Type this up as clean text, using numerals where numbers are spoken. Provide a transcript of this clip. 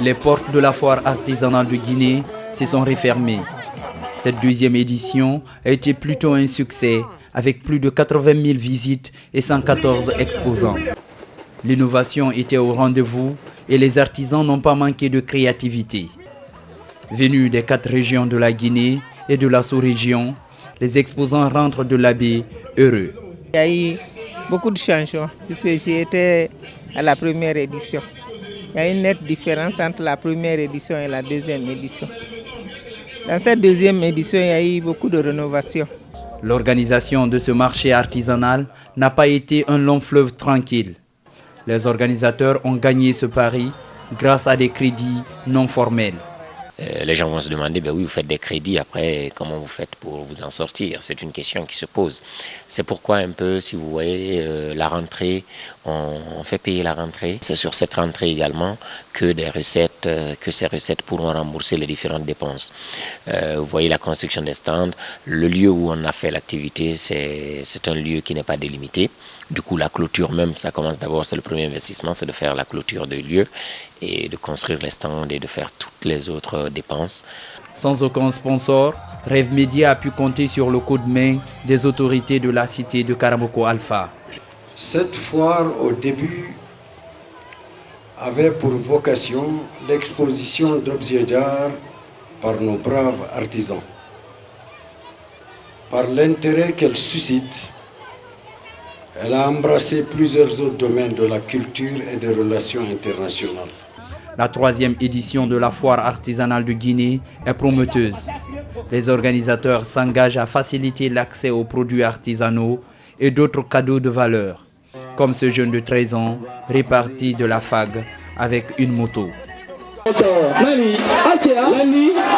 Les portes de la foire artisanale de Guinée se sont refermées. Cette deuxième édition a été plutôt un succès, avec plus de 80 000 visites et 114 exposants. L'innovation était au rendez-vous et les artisans n'ont pas manqué de créativité. Venus des 4 régions de la Guinée et de la sous-région, les exposants rentrent de la baie heureux. Il y a eu beaucoup de changements puisque j'ai été à la première édition. Il y a une nette différence entre la première édition et la deuxième édition. Dans cette deuxième édition, il y a eu beaucoup de rénovation. L'organisation de ce marché artisanal n'a pas été un long fleuve tranquille. Les organisateurs ont gagné ce pari grâce à des crédits non formels. Les gens vont se demander, oui, vous faites des crédits, après, comment vous faites pour vous en sortir? C'est une question qui se pose. C'est pourquoi un peu, si vous voyez, la rentrée, on fait payer la rentrée. C'est sur cette rentrée également que ces recettes pourront rembourser les différentes dépenses. Vous voyez la construction des stands, le lieu où on a fait l'activité, c'est un lieu qui n'est pas délimité. Du coup, la clôture même, ça commence d'abord, c'est le premier investissement, c'est de faire la clôture du lieu et de construire les stands et de faire toutes les autres dépenses. Sans aucun sponsor, Rêve Média a pu compter sur le coup de main des autorités de la cité de Karamoko Alpha. Cette foire, au début, avait pour vocation l'exposition d'objets d'art par nos braves artisans. Par l'intérêt qu'elle suscite, elle a embrassé plusieurs autres domaines de la culture et des relations internationales. La 3e édition de la foire artisanale de Guinée est prometteuse. Les organisateurs s'engagent à faciliter l'accès aux produits artisanaux et d'autres cadeaux de valeur, comme ce jeune de 13 ans réparti de la FAG avec une moto.